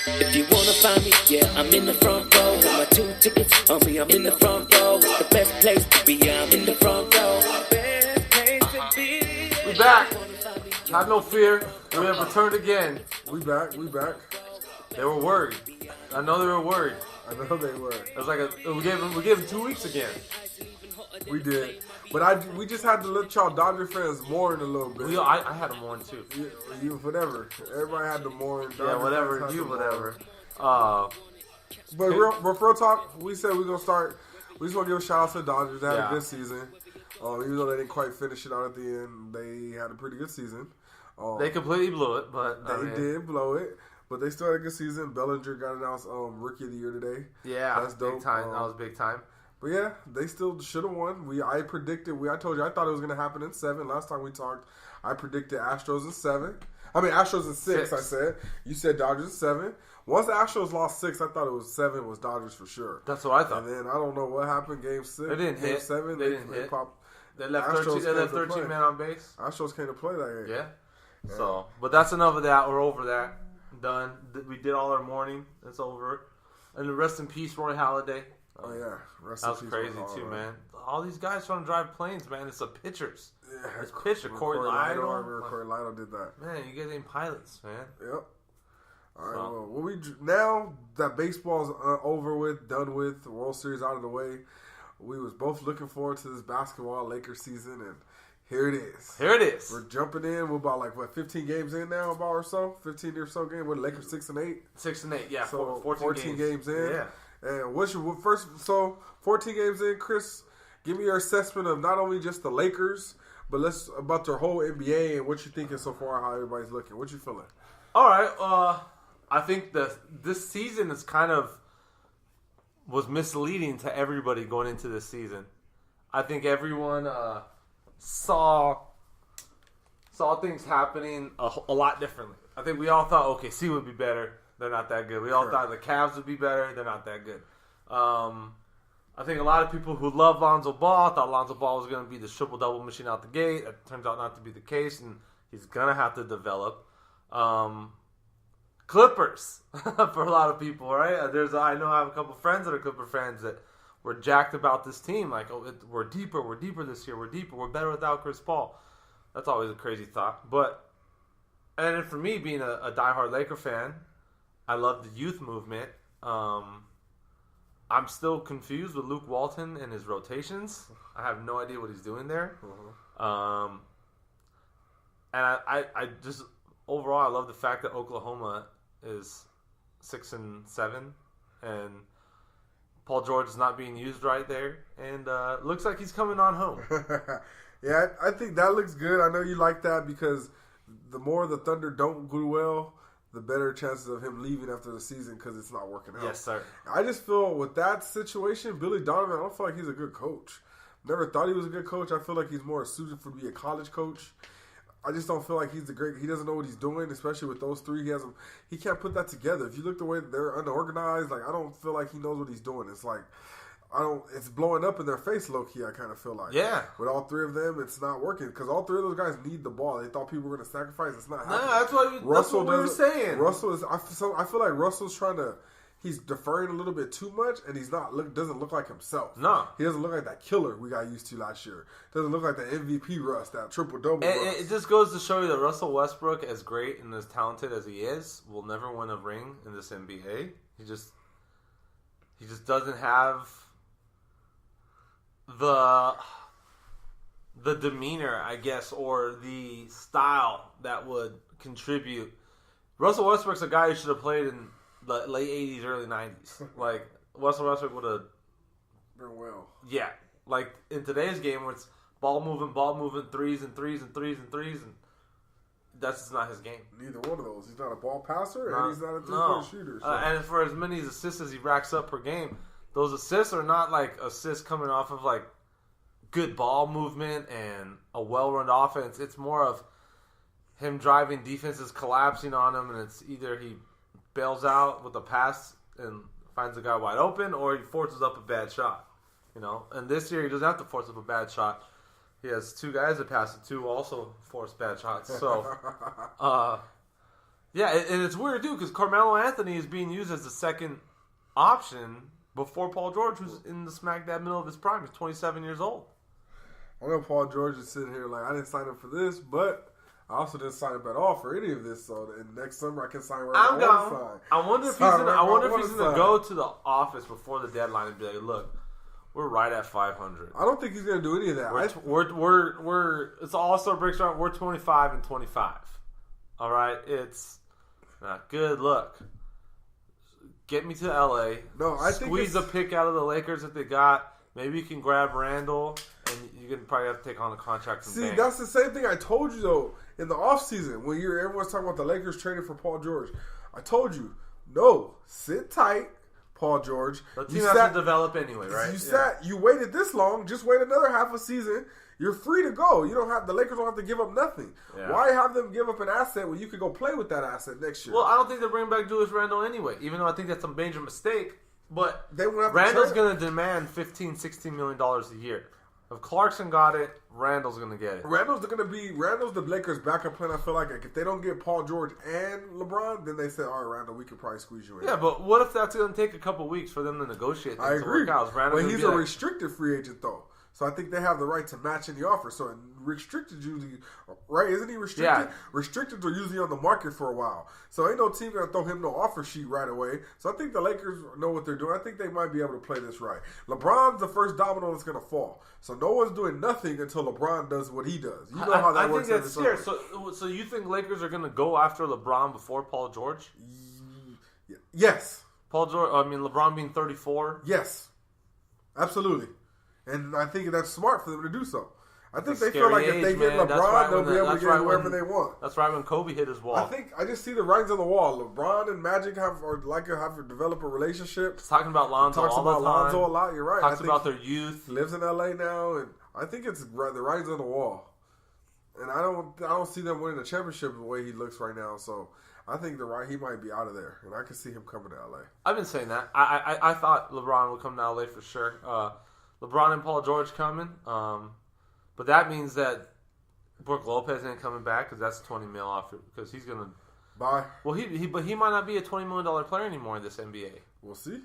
If you wanna find me, yeah, I'm in the front row. Got my 2 tickets on me, I'm in the front row. It's the best place to be, yeah, I'm in the front row. Best place to be. We back. Have no fear. We have returned again. We back. They were worried. I know they were worried. I know they were. It was like we gave them 2 weeks again. We did. But we just had to let y'all Dodger fans mourn a little bit. I had them mourn too. You whatever. Everybody had to mourn. Dodger whatever. fans You had to whatever. But real talk, we said we're going to start. We just want to give a shout out to the Dodgers. They had a good season. Even though they didn't quite finish it out at the end, they had a pretty good season. They completely blew it, but they did blow it. But they still had a good season. Bellinger got announced Rookie of the Year today. Yeah, that's dope. Big time. That was big time. But yeah, they still should have won. I told you I thought it was going to happen in 7. Last time we talked, I predicted Astros in 7. I mean Astros in 6. I said you said Dodgers in 7. Once the Astros lost 6, I thought it was 7 was Dodgers for sure. That's what I thought. And then I don't know what happened. Game 6, they didn't Game hit. 7, they didn't hit. They left Astros 13 men on base. Astros came to play that game. Yeah. So, but that's enough of that. We're over that. Done. We did all our mourning. It's over. And rest in peace, Roy Halladay. Oh yeah, that was crazy too, man. All these guys trying to drive planes, man. It's the pitchers. Yeah, it's pitcher. Corey Lido did that. Man, you get in pilots, man. Yep. All right. Well, now that baseball's over with, done with, the World Series out of the way, we was both looking forward to this basketball Lakers season, and here it is. We're jumping in. We're about 15 games in now, about or so, 15 or so games. What Lakers 6-8? 6-8, yeah. So 14 games in. Yeah. And what's your first? So 14 games in, Chris. Give me your assessment of not only just the Lakers, but about their whole NBA and what you're thinking so far, how everybody's looking. What you feeling? All right. I think this season is was misleading to everybody going into this season. I think everyone saw things happening a lot differently. I think we all thought OKC would be better. They're not that good. We all thought the Cavs would be better. They're not that good. I think a lot of people who love Lonzo Ball thought Lonzo Ball was going to be the triple-double machine out the gate. It turns out not to be the case, and he's going to have to develop. Clippers for a lot of people, right? I know I have a couple friends that are Clipper fans that were jacked about this team. Like, we're deeper this year. We're deeper. We're better without Chris Paul. That's always a crazy thought. And then for me, being a diehard Laker fan, I love the youth movement. I'm still confused with Luke Walton and his rotations. I have no idea what he's doing there. And I just overall I love the fact that Oklahoma is 6-7, and Paul George is not being used right there, and looks like he's coming on home. Yeah, I think that looks good. I know you like that because the more the Thunder don't do well, the better chances of him leaving after the season because it's not working out. Yes, sir. I just feel with that situation, Billy Donovan, I don't feel like he's a good coach. Never thought he was a good coach. I feel like he's more suited for be a college coach. I just don't feel like he's he doesn't know what he's doing, especially with those three. He can't put that together. If you look the way they're unorganized, I don't feel like he knows what he's doing. It's like, it's blowing up in their face, low-key, I kind of feel like. Yeah. With all three of them, it's not working. Because all three of those guys need the ball. They thought people were going to sacrifice. It's not happening. No, that's what we were saying. I feel like Russell's he's deferring a little bit too much, and doesn't look like himself. No. He doesn't look like that killer we got used to last year. Doesn't look like the MVP Russ, that triple-double Russ. It just goes to show you that Russell Westbrook, as great and as talented as he is, will never win a ring in this NBA. He just doesn't have the demeanor, I guess, or the style that would contribute. Russell Westbrook's a guy who should have played in the late 80s, early 90s. Like, Russell Westbrook would have been well. Yeah. Like, in today's game where it's ball moving, threes, and that's just not his game. Neither one of those. He's not a ball passer, and he's not a three-point shooter. So. And for as many assists as he racks up per game, those assists are not like assists coming off of like good ball movement and a well-run offense. It's more of him driving defenses collapsing on him, and it's either he bails out with a pass and finds a guy wide open, or he forces up a bad shot. And this year he doesn't have to force up a bad shot. He has two guys that pass it to also force bad shots. So, Yeah, and it's weird, too, because Carmelo Anthony is being used as the second option before Paul George, who's in the smack dab middle of his prime. He's 27 years old. I know Paul George is sitting here like, I didn't sign up for this, but I also didn't sign up at all for any of this. So next summer I can sign wherever I want to sign. I wonder if he's going to go to the office before the deadline and be like, look, we're right at 500. I don't think he's going to do any of that. We're it's All-Star breaks around. We're 25 and 25. All right, it's not good. Look, get me to LA. No, I think squeeze a pick out of the Lakers that they got. Maybe you can grab Randall, and you can probably have to take on a contract. See, that's the same thing I told you though in the offseason when everyone's talking about the Lakers trading for Paul George. I told you, no, sit tight, Paul George. The team has to develop anyway, right? You waited this long. Just wait another half a season. You're free to go. You don't have the Lakers don't have to give up nothing. Yeah. Why have them give up an asset when you could go play with that asset next year? Well, I don't think they're bringing back Julius Randle anyway, even though I think that's a major mistake. But they won't have Randall's going to demand $15-16 million a year. If Clarkson got it, Randall's going to get it. Randall's the Lakers' backup plan. I feel like if they don't get Paul George and LeBron, then they say, all right, Randall, we could probably squeeze you in. Yeah, but what if that's going to take a couple weeks for them to negotiate things I agree. to work out? But he's a restricted free agent, though. So I think they have the right to match any offer. So restricted usually, right? Isn't he restricted? Yeah. Restricted are usually on the market for a while. So ain't no team going to throw him no offer sheet right away. So I think the Lakers know what they're doing. I think they might be able to play this right. LeBron's the first domino that's going to fall. So no one's doing nothing until LeBron does what he does. You know how that works. I think that's fair. So you think Lakers are going to go after LeBron before Paul George? Yes. LeBron being 34? Yes. Absolutely. And I think that's smart for them to do so. I think they feel like if they get LeBron, they'll be able to get whoever they want. That's right when Kobe hit his wall. I just see the writings on the wall. LeBron and Magic have develop a relationship. Talking about Lonzo all the time. Talks about Lonzo a lot. You're right. Talks about their youth. He lives in LA now, and I think it's the writings on the wall. And I don't see them winning the championship the way he looks right now. So I think he might be out of there, and I can see him coming to LA. I've been saying that. I thought LeBron would come to LA for sure. LeBron and Paul George coming, but that means that Brook Lopez ain't coming back because that's $20 million off because he's gonna bye. Well, but he might not be a $20 million player anymore in this NBA. We'll see.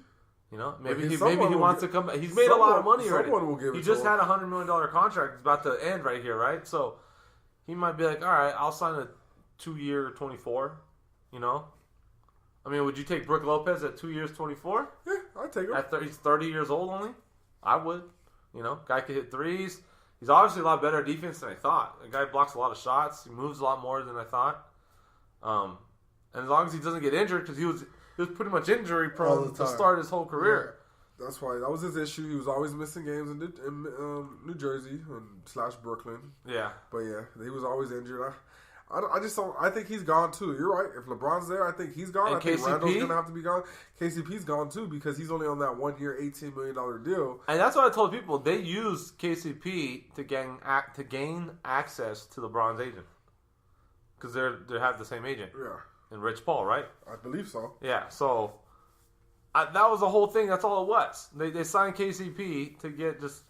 You know, maybe he wants to come back. He's made a lot of money already. Someone will give it. He just had a $100 million contract. It's about to end right here, right? So he might be like, all right, I'll sign a 2-year 24. You know, I mean, would you take Brook Lopez at 2 years 24? Yeah, I'd take him. He's 30 years old only. I would. You know, guy could hit threes. He's obviously a lot better at defense than I thought. The guy blocks a lot of shots. He moves a lot more than I thought. And as long as he doesn't get injured, because he was pretty much injury prone to start his whole career. Yeah. That's why that was his issue. He was always missing games in New Jersey / Brooklyn. Yeah, but yeah, he was always injured. I just don't. I think he's gone too. You're right. If LeBron's there, I think he's gone. And I think Randall's gonna have to be gone. KCP's gone too because he's only on that 1 year, $18 million deal. And that's what I told people. They use KCP to gain access to LeBron's agent because they have the same agent. Yeah. And Rich Paul, right? I believe so. Yeah. So that was the whole thing. That's all it was. They signed KCP to get just.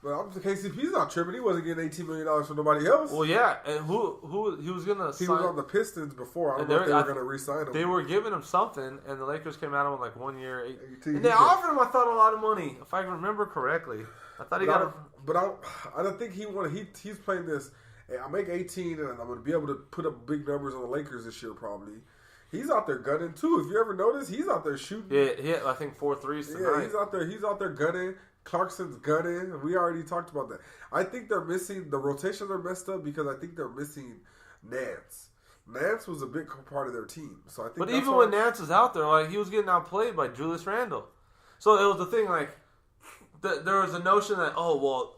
But KCP's not tripping. He wasn't getting $18 million from nobody else. Well, yeah. And who he was going to sign? He was on the Pistons before. I don't know if they were going to re-sign him. They were giving him something, and the Lakers came at him with like 1 year, 18. And they offered him, I thought, a lot of money, if I remember correctly. I thought he got. But I don't think he wanted. He's playing this. Hey, I make 18, and I'm going to be able to put up big numbers on the Lakers this year, probably. He's out there gunning too. If you ever notice, he's out there shooting. Yeah, he hit, I think 4 threes tonight. Yeah, he's out there gunning. Clarkson's gunning. We already talked about that. I think they're missing the rotations are messed up because I think they're missing Nance. Nance was a big part of their team, so I think. But even when Nance was out there, like he was getting outplayed by Julius Randle. So it was the thing, like there was a notion that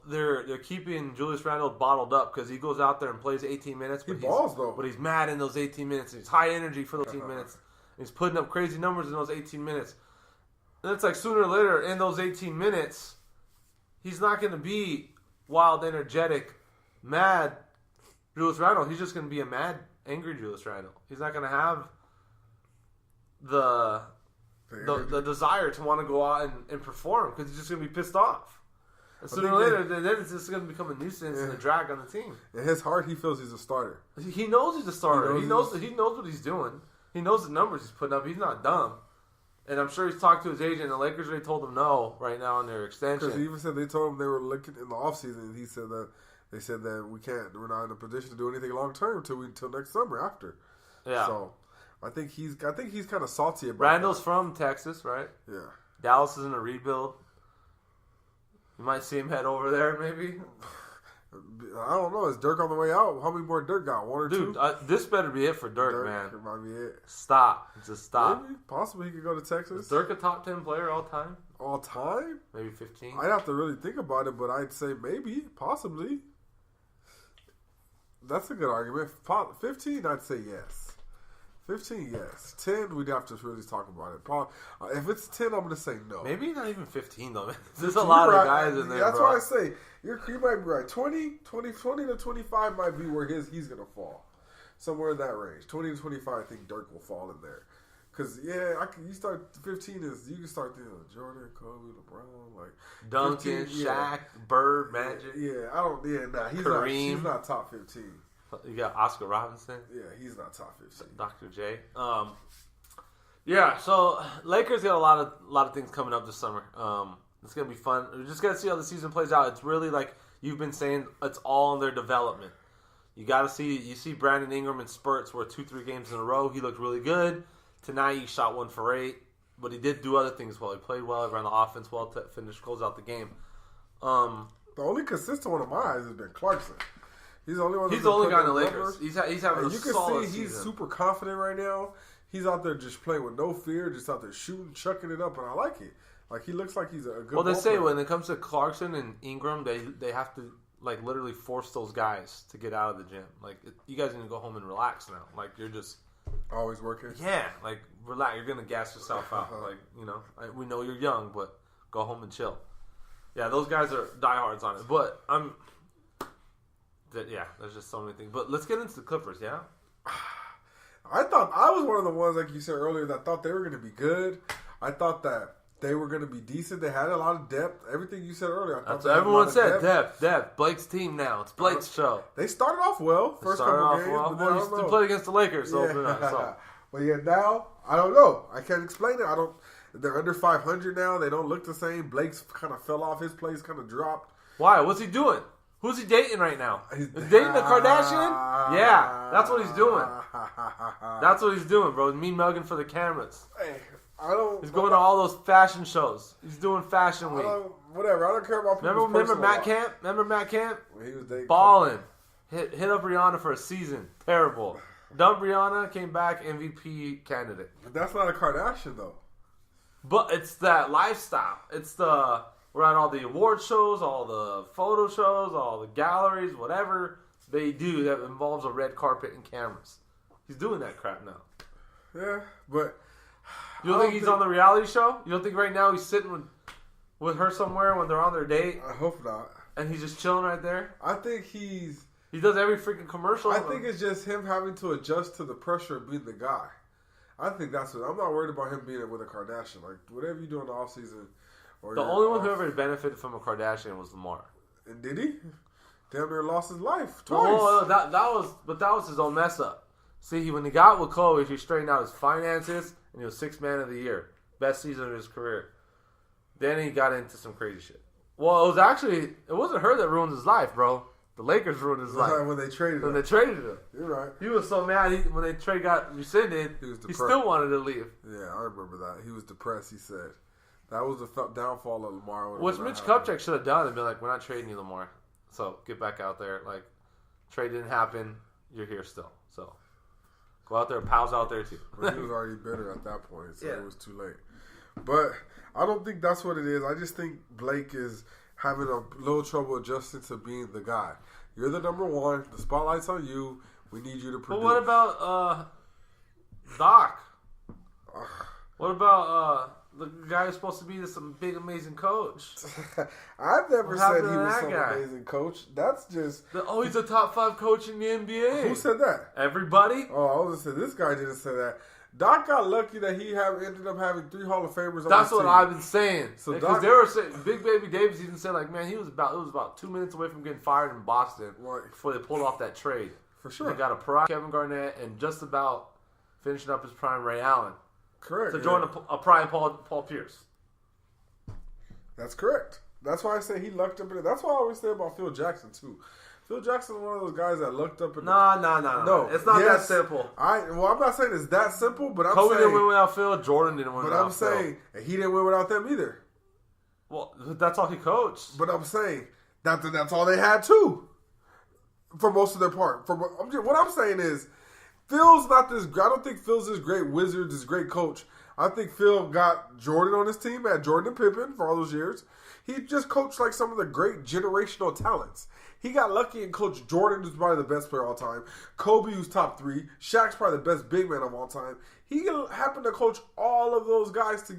they're keeping Julius Randle bottled up because he goes out there and plays 18 minutes. But but he's mad in those 18 minutes. He's high energy for those 18 minutes. He's putting up crazy numbers in those 18 minutes. And it's like sooner or later in those 18 minutes. He's not going to be wild, energetic, mad Julius Randle. He's just going to be a mad, angry Julius Randle. He's not going to have the desire to want to go out and perform because he's just going to be pissed off. And sooner or later, then it's just going to become a nuisance and a drag on the team. In his heart, he feels he's a starter. He knows he's a starter. He knows what he's doing. He knows the numbers he's putting up. He's not dumb. And I'm sure he's talked to his agent, and the Lakers already told him no right now on their extension. Because he even said they told him they were looking in the offseason, and he said that they said that we're not in a position to do anything long term until next summer after. Yeah. So I think he's kind of salty about Randall's that. from Texas, right? Yeah. Dallas is in a rebuild. You might see him head over there, maybe. I don't know. Is Dirk on the way out? How many more Dirk got? One or two? Dude, this better be it for Dirk, man. It might be it. Stop. Just stop. Maybe. Possibly he could go to Texas. Is Dirk a top 10 player all time? All time? Maybe 15? I'd have to really think about it, but I'd say maybe. Possibly. That's a good argument. 15, I'd say yes. 15, yes. 10, we'd have to really talk about it. Probably, if it's 10, I'm going to say no. Maybe not even 15, though. There's a lot of guys in there, That's bro. why I say, you might be right. 20 to 25 might be where he's going to fall. Somewhere in that range. 20 to 25, I think Dirk will fall in there. Because, you start 15 you can start thinking of Jordan, Kobe, LeBron, like Duncan, 15, Shaq, Bird, Magic. He's not top 15. You got Oscar Robinson. Yeah, he's not top 15. Dr. J. So Lakers got a lot of things coming up this summer. It's gonna be fun. We're just gonna see how the season plays out. It's really like you've been saying, it's all in their development. You see Brandon Ingram in spurts where 2-3 games in a row he looked really good. Tonight he shot 1 for 8, but he did do other things well. He played well, ran the offense well to close out the game. The only consistent one of my eyes has been Clarkson. He's the only one. He's the only guy in the Lakers. He's having a solid season. You can see he's super confident right now. He's out there just playing with no fear, just out there shooting, chucking it up, and I like it. Like he looks like he's a good. Well, they say player. when it comes to Clarkson and Ingram, they have to like literally force those guys to get out of the gym. Like you guys need to go home and relax now. Like you're just always working. Yeah, like relax. You're gonna gas yourself out. Like we know you're young, but go home and chill. Yeah, those guys are diehards on it. But there's just so many things. But let's get into the Clippers, yeah? I thought I was one of the ones, like you said earlier, that thought they were going to be good. I thought that they were going to be decent. They had a lot of depth. Everything you said earlier. That's what everyone said. Depth. Blake's team now. It's Blake's show. They started off well. First couple games. Well, you played against the Lakers. So But now, I don't know. I can't explain it. They're under 500 now. They don't look the same. Blake's kind of fell off. His plays kind of dropped. Why? What's he doing? Who's he dating right now? He's dating the Kardashian? Yeah, that's what he's doing. That's what he's doing, bro. Me mugging for the cameras. Hey, he's going to all those fashion shows. He's doing Fashion Week. Whatever. I don't care about people's Remember Matt Camp? Remember Matt Camp? He was dating. Balling. Hit up Rihanna for a season. Terrible. Dumped Rihanna, came back, MVP candidate. But that's not a Kardashian, though. But it's that lifestyle. We're at all the award shows, all the photo shows, all the galleries, whatever they do that involves a red carpet and cameras. He's doing that crap now. Yeah, but you don't think he's on the reality show? You don't think right now he's sitting with her somewhere when they're on their date? I hope not. And he's just chilling right there? I think he does every freaking commercial. I think it's just him having to adjust to the pressure of being the guy. I think that's what I'm not worried about him being with a Kardashian. Like whatever you do in the off season. The only one who ever benefited from a Kardashian was Lamar. And did he? Damn near lost his life twice. Oh, that was his own mess up. See, when he got with Khloe, he straightened out his finances, and he was 6th man of the year, best season of his career. Then he got into some crazy shit. Well, it wasn't her that ruined his life, bro. The Lakers ruined his life when they traded him. You're right. He was so mad when the trade got rescinded. He still wanted to leave. Yeah, I remember that. He was depressed. He said. That was the downfall of Lamar. Which Mitch Kupchak should have done and been like, we're not trading you, Lamar. So get back out there. Like, trade didn't happen. You're here still. So go out there. Pals out there too. Well, he was already bitter at that point, so it was too late. But I don't think that's what it is. I just think Blake is having a little trouble adjusting to being the guy. You're the number one. The spotlight's on you. We need you to produce. But what about Doc? What about the guy who's supposed to be some big, amazing coach? I've never said he was some amazing coach. That's just... he's a top 5 coach in the NBA. Who said that? Everybody. Oh, I was going to say, this guy didn't say that. Doc got lucky that he ended up having 3 Hall of Famers on That's his what team. I've been saying. Because they were saying, Big Baby Davis even said, like, man, it was about 2 minutes away from getting fired in Boston before they pulled off that trade. For sure. They got a pro Kevin Garnett and just about finishing up his prime Ray Allen. Correct. To join a prime Paul Pierce. That's correct. That's why I say he lucked up in it. That's why I always say about Phil Jackson, too. Phil Jackson is one of those guys that lucked up in No. It's not that simple. I'm not saying it's that simple, but I'm Kobe saying... didn't win without Phil. Jordan didn't win without Phil. But I'm saying he didn't win without them either. Well, that's all he coached. But I'm saying that's all they had, too. For most of their part. What I'm saying is, Phil's not this... I don't think Phil's this great wizard, this great coach. I think Phil got Jordan on his team, had Jordan and Pippen for all those years. He just coached like some of the great generational talents. He got lucky and coached Jordan, who's probably the best player of all time. Kobe, who's top 3. Shaq's probably the best big man of all time. He happened to coach all of those guys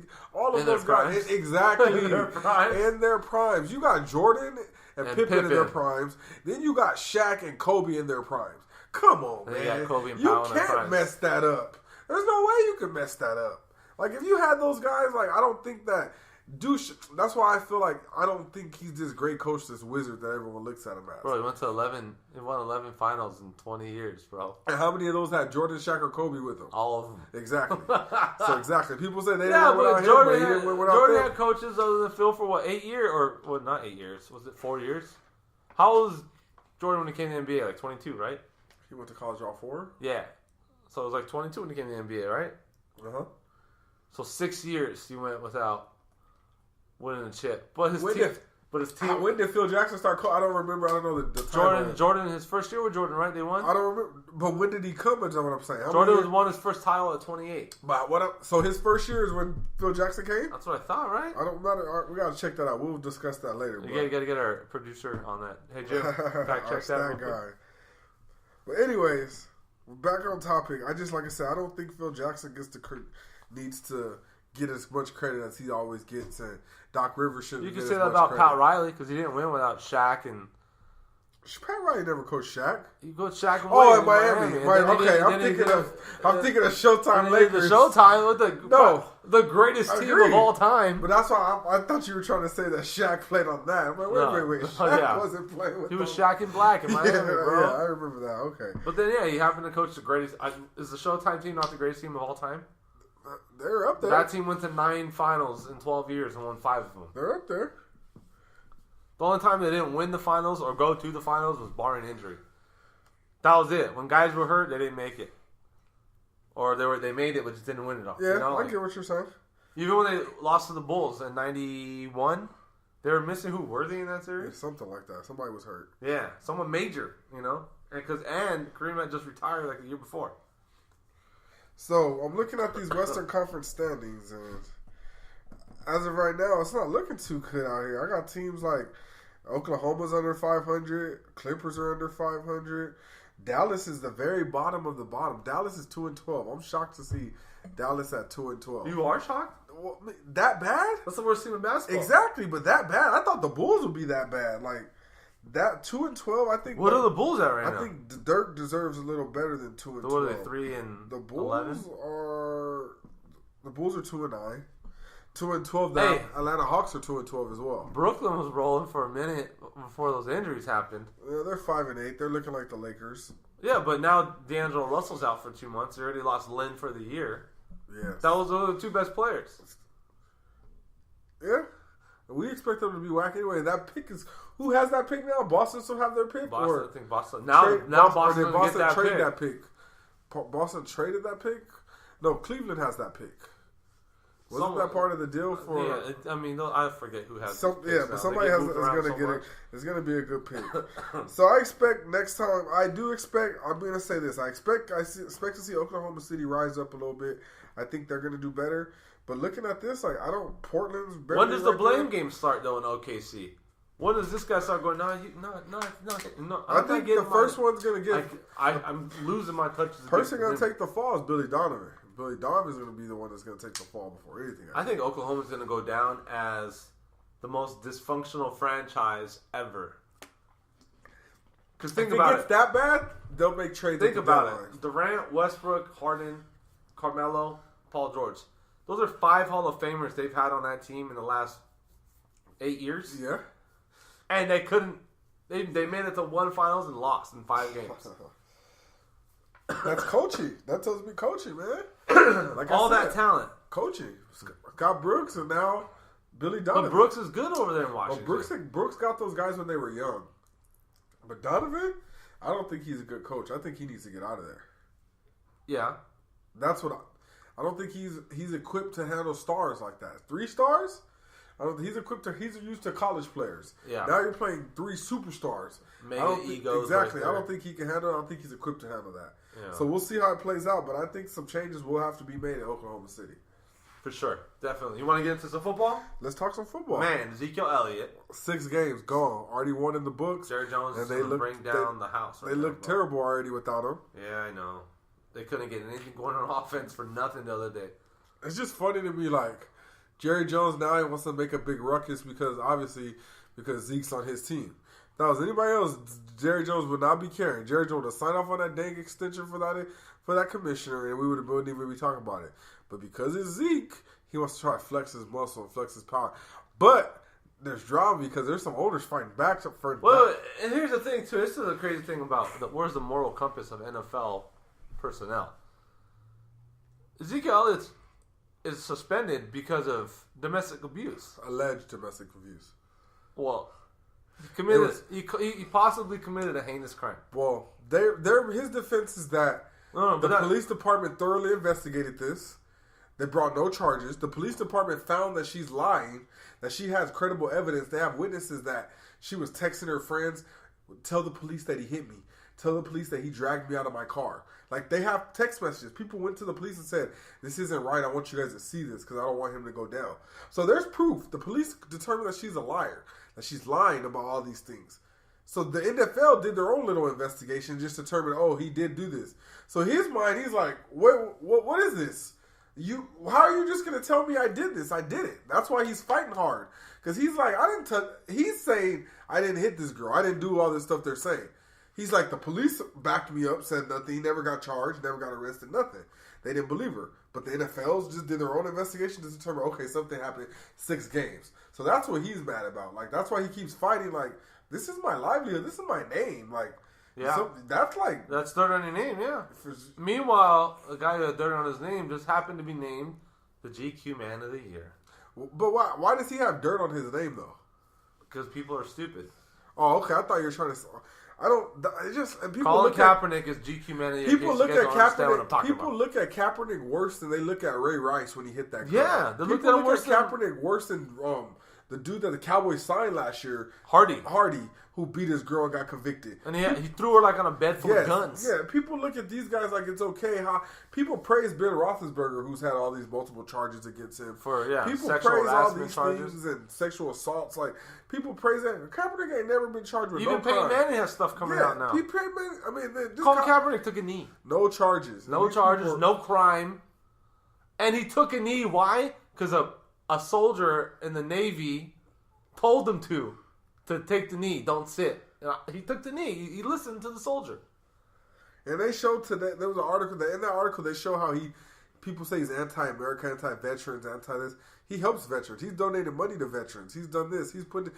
exactly in their primes. You got Jordan and Pippen in their primes. Then you got Shaq and Kobe in their primes. Come on, man. You can't mess that up. There's no way you can mess that up. Like, if you had those guys, like, I don't think that that's why I feel like I don't think he's this great coach, this wizard that everyone looks at him as. Bro, he won 11 finals in 20 years, bro. And how many of those had Jordan, Shaq, or Kobe with them? All of them. Exactly. Exactly. People say they didn't win without him, but he didn't win without Jordan them. had coaches other than Phil for 8 years? Or, not 8 years. Was it 4 years? How old was Jordan when he came to the NBA? Like 22, right? He went to college all 4? Yeah. So it was like 22 when he came to the NBA, right? Uh-huh. So 6 years he went without winning a chip. But his team. When did Phil Jackson start? I don't remember. I don't know the time. Jordan, his first year with Jordan, right? They won. I don't remember. But when did he come? Is what I'm saying. Jordan won his first title at 28. But so his first year is when Phil Jackson came. That's what I thought, right? I don't matter. We gotta check that out. We'll discuss that later. You gotta get our producer on that. Hey Jim, fact check that guy. But anyways, back on topic. Like I said, I don't think Phil Jackson needs to get as much credit as he always gets, and Doc Rivers shouldn't. You can say that about Pat Riley because he didn't win without Shaq and. Pat Riley never coached Shaq. He coached Shaq in Miami. Right, okay. I'm thinking of Showtime Lakers. The Showtime with the greatest team of all time. But that's why I thought you were trying to say that Shaq played on that. I'm like, wait. Shaq wasn't playing with them. He was Shaq in black in Miami, bro. Yeah, I remember that. Okay. But then, he happened to coach the greatest. Is the Showtime team not the greatest team of all time? They're up there. That team went to 9 finals in 12 years and won 5 of them. They're up there. The only time they didn't win the finals or go to the finals was barring injury. That was it. When guys were hurt, they didn't make it. Or they made it but just didn't win it all. Yeah, I get what you're saying. Even when they lost to the Bulls in 91, they were missing who? Worthy in that series? Yeah, something like that. Somebody was hurt. Yeah, someone major, And Kareem had just retired like the year before. So, I'm looking at these Western Conference standings, and as of right now, it's not looking too good out here. I got teams like Oklahoma's under 500, Clippers are under 500. Dallas is the very bottom of the bottom. Dallas is 2-12. I'm shocked to see Dallas at 2-12. You are shocked? Well, that bad? That's the worst team in basketball. Exactly, but that bad. I thought the Bulls would be that bad. Like, that 2-12, I think. What are the Bulls at right now? I think Dirk deserves a little better than 2-12. So what are they, 3-11? The Bulls are 2-9. 2-12. The Atlanta Hawks are 2-12 as well. Brooklyn was rolling for a minute before those injuries happened. Yeah, they're 5-8. They're looking like the Lakers. Yeah, but now D'Angelo Russell's out for 2 months. They already lost Lynn for the year. Yes. That was the 2 best players. Yeah. We expect them to be whack anyway. That pick is... Who has that pick now? Boston still have their pick? I think Boston. Now Boston get that traded pick. that pick. Boston traded that pick? No, Cleveland has that pick. Wasn't that part of the deal for? Yeah, I forget who has. But somebody is going to get it. It's going to be a good pick. So I expect next time. I'm going to say this. I expect to see Oklahoma City rise up a little bit. I think they're going to do better. But looking at this, Portland's better. When does the blame game start though in OKC? When does this guy start going? No. I think the first one's going to get. I'm losing my touches. Person going to take the fall is Billy Donovan. Billy Donovan's going to be the one that's going to take the fall before anything. I think Oklahoma's going to go down as the most dysfunctional franchise ever. Because think about it. If it's that bad, they'll make trades. Think about it. Durant, Westbrook, Harden, Carmelo, Paul George. Those are 5 Hall of Famers they've had on that team in the last 8 years. Yeah. And they couldn't. They made it to 1 finals and lost in 5 games. That's coaching. That tells me coaching, man. Like all that talent. Coaching. Got Brooks and now Billy Donovan. But Brooks is good over there in Washington. Well, Brooks got those guys when they were young. But Donovan, I don't think he's a good coach. I think he needs to get out of there. Yeah. That's what I don't think he's equipped to handle stars like that. 3 stars? He's used to college players. Yeah. Now you're playing 3 superstars. Mega egos. Exactly. Right, I don't think he can handle it. I don't think he's equipped to handle that. Yeah. So we'll see how it plays out, but I think some changes will have to be made in Oklahoma City. For sure. Definitely. You want to get into some football? Let's talk some football. Man, Ezekiel Elliott. 6 games gone. Already won in the books. Jerry Jones is going to bring down the house. They look terrible already without him. Yeah, I know. They couldn't get anything going on offense for nothing the other day. It's just funny to me, like, Jerry Jones now he wants to make a big ruckus because Zeke's on his team. If that was anybody else, Jerry Jones would not be caring. Jerry Jones would sign off on that dang extension for that commissioner, and we wouldn't even be talking about it. But because it's Zeke, he wants to try to flex his muscle and flex his power. But there's drama because there's some owners fighting back for. Well, and here's the thing too. This is the crazy thing about where's the moral compass of NFL personnel. Ezekiel Elliott is suspended because of domestic abuse. Alleged domestic abuse. Well, he possibly committed a heinous crime. Well, his defense is that the police department thoroughly investigated this. They brought no charges. The police department found that she's lying, that she has credible evidence. They have witnesses that she was texting her friends, tell the police that he hit me. Tell the police that he dragged me out of my car. Like, they have text messages. People went to the police and said, this isn't right. I want you guys to see this because I don't want him to go down. So there's proof. The police determined that she's a liar, that she's lying about all these things. So the NFL did their own little investigation, just determined, oh, he did do this. So his mind, he's like, what is this? How are you just going to tell me I did this? I did it. That's why he's fighting hard. Because he's like, he's saying, I didn't hit this girl. I didn't do all this stuff they're saying. He's like, the police backed me up, said nothing. He never got charged, never got arrested, nothing. They didn't believe her. But the NFLs just did their own investigation to determine, okay, something happened 6 games. So that's what he's mad about. Like, that's why he keeps fighting. Like, this is my livelihood. This is my name. Like, yeah. That's dirt on your name, yeah. Meanwhile, a guy with dirt on his name just happened to be named the GQ Man of the Year. But why does he have dirt on his name, though? Because people are stupid. Oh, okay. I thought you were trying to... Colin Kaepernick is GQ Man of the Year. People look at Kaepernick. People look at Kaepernick worse than they look at Ray Rice when he hit that. Yeah, they look at Kaepernick worse than the dude that the Cowboys signed last year, Hardy, who beat his girl and got convicted. And he threw her like on a bed full of guns. Yeah, people look at these guys like it's okay. People praise Ben Roethlisberger, who's had all these multiple charges against him. People praise all these things and sexual assaults. Like, people praise that. Kaepernick ain't never been charged with no crime. Even Peyton Manning has stuff coming out now. Peyton Manning, I mean, Colin Kaepernick took a knee. No charges. No charges. No crime. And he took a knee. Why? Because a soldier in the Navy told him to take the knee. Don't sit. He took the knee. He listened to the soldier. And they showed today, there was an article, in that article they show how people say he's anti-American, anti-veterans, anti-this. He helps veterans. He's donated money to veterans. He's done this. He's putting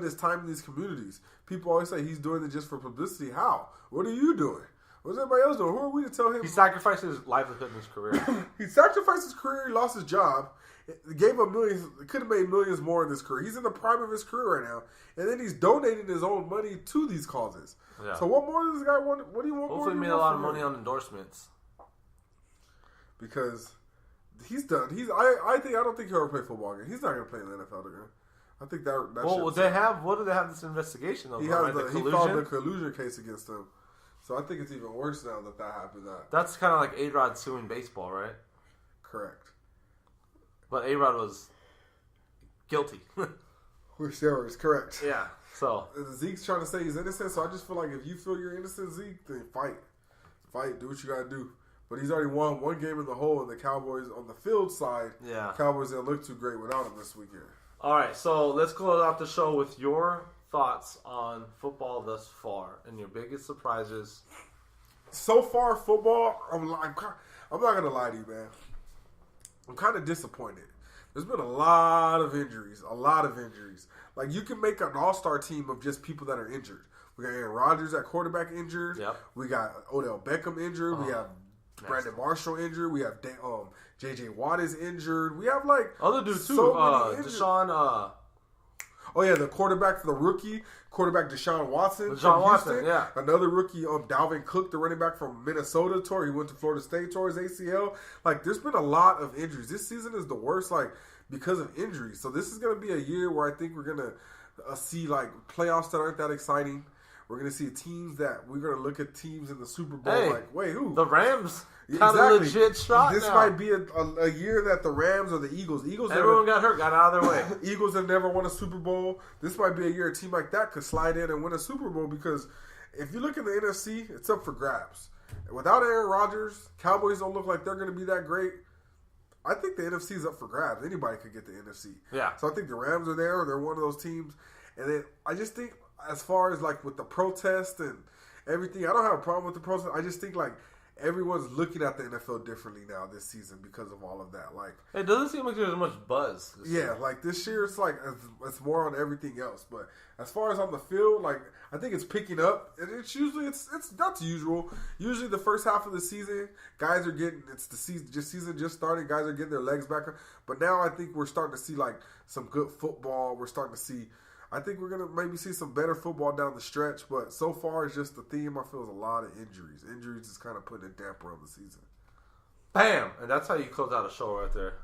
his time in these communities. People always say he's doing it just for publicity. How? What are you doing? What's everybody else doing? Who are we to tell him? He sacrificed his livelihood in his career. He sacrificed his career. He lost his job. It gave him millions. Could have made millions more in this career. He's in the prime of his career right now, and then he's donating his own money to these causes. Yeah. So what more does this guy want? What do you want? Hopefully, he made a lot of money on endorsements. Because he's done. I don't think he'll ever play football again. He's not going to play in the NFL again. I think that. Well, what do they have this investigation of? He filed the collusion case against him. So I think it's even worse now that happened. That's kind of like A-Rod suing baseball, right? Correct. But A-Rod was guilty. With steroids, correct. Yeah, so. Zeke's trying to say he's innocent, so I just feel like if you feel you're innocent, Zeke, then fight. Fight, do what you got to do. But he's already won one game in the hole, and the Cowboys, on the field side, Cowboys didn't look too great without him this weekend. All right, so let's close out the show with your thoughts on football thus far and your biggest surprises. So far, football, I'm not going to lie to you, man. I'm kind of disappointed. There's been a lot of injuries. Like, you can make an all-star team of just people that are injured. We got Aaron Rodgers at quarterback injured. Yep. We got Odell Beckham injured. We have Brandon Marshall injured. We have J.J. Watt is injured. We have like other dudes too. so many injured. Deshaun. Oh yeah, the quarterback for the rookie quarterback Deshaun Watson. Deshaun Watson, yeah. Another rookie, Dalvin Cook, the running back from Minnesota tour. He went to Florida State tour his ACL. Like, there's been a lot of injuries. This season is the worst, like, because of injuries. So this is going to be a year where I think we're going to see like playoffs that aren't that exciting. We're going to see teams that we're going to look at teams in the Super Bowl like, wait, who? The Rams. Kind of legit shot. This now. might be a year that the Rams or the Eagles. Everyone got hurt, got out of their way. Eagles have never won a Super Bowl. This might be a year a team like that could slide in and win a Super Bowl because if you look in the NFC, it's up for grabs. Without Aaron Rodgers, Cowboys don't look like they're going to be that great. I think the NFC is up for grabs. Anybody could get the NFC. Yeah. So I think the Rams are there. They're one of those teams. And then I just think as far as like with the protest and everything, I don't have a problem with the protest. I just think like everyone's looking at the NFL differently now this season because of all of that. Like, it doesn't seem like there's much buzz. Like this year, it's like it's more on everything else. But as far as on the field, like I think it's picking up, and it's usually it's not usual. Usually the first half of the season, guys are getting the season just started. Guys are getting their legs back. But now I think we're starting to see like some good football. We're starting to see. I think we're going to maybe see some better football down the stretch, but so far it's just the theme. I feel is a lot of injuries. Injuries is kind of putting a damper on the season. Bam! And that's how you close out a show right there.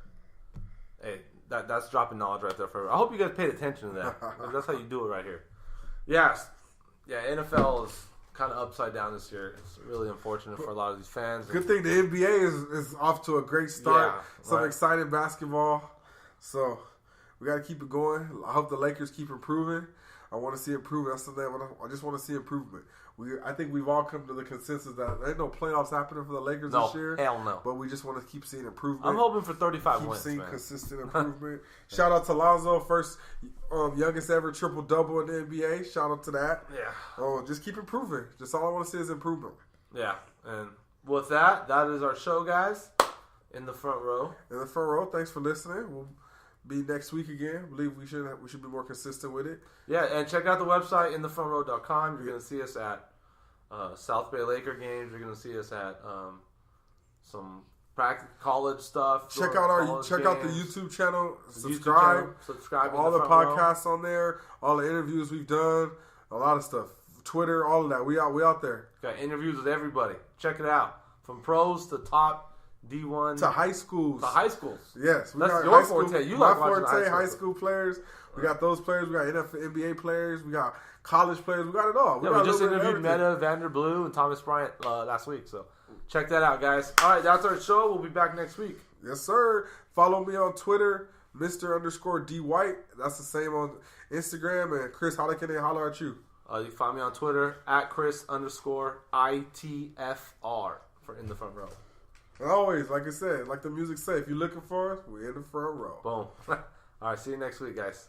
Hey, that's dropping knowledge right there. I hope you guys paid attention to that. That's how you do it right here. Yes. Yeah, NFL is kind of upside down this year. It's really unfortunate for a lot of these fans. Good thing the NBA is off to a great start. Some exciting basketball. So we got to keep it going. I hope the Lakers keep improving. I want to see improvement. That's something I just want to see improvement. I think we've all come to the consensus that there ain't no playoffs happening for the Lakers this year. Hell no. But we just want to keep seeing improvement. I'm hoping for 35 wins, seeing man. consistent improvement. Shout out to Lonzo, first youngest ever triple-double in the NBA. Shout out to that. Yeah. Just keep improving. Just all I want to see is improvement. Yeah. And with that is our show, guys. In the front row. In the front row. Thanks for listening. We'll be next week again. I believe we should be more consistent with it. Yeah, and check out the website, InTheFrontRow.com. You're going to see us at South Bay Laker games. You're going to see us at some college stuff. Check out the YouTube channel. Subscribe. All the podcasts on there. All the interviews we've done. A lot of stuff. Twitter. All of that. We out there. Got interviews with everybody. Check it out. From pros to top D1 to high schools. Yes, that's your forte. You like watching high school players. We got those players. We got NBA players. We got college players. We got it all. We just interviewed Meta, Vanderblue, and Thomas Bryant last week. So check that out, guys. All right, that's our show. We'll be back next week. Yes, sir. Follow me on Twitter, Mr._D White. That's the same on Instagram. And Chris, how can they holler at you? You can find me on Twitter at Chris_ITFR for In the Front Row. Always, like I said, like the music say, if you're looking for us, we're in the front row. Boom. All right, see you next week, guys.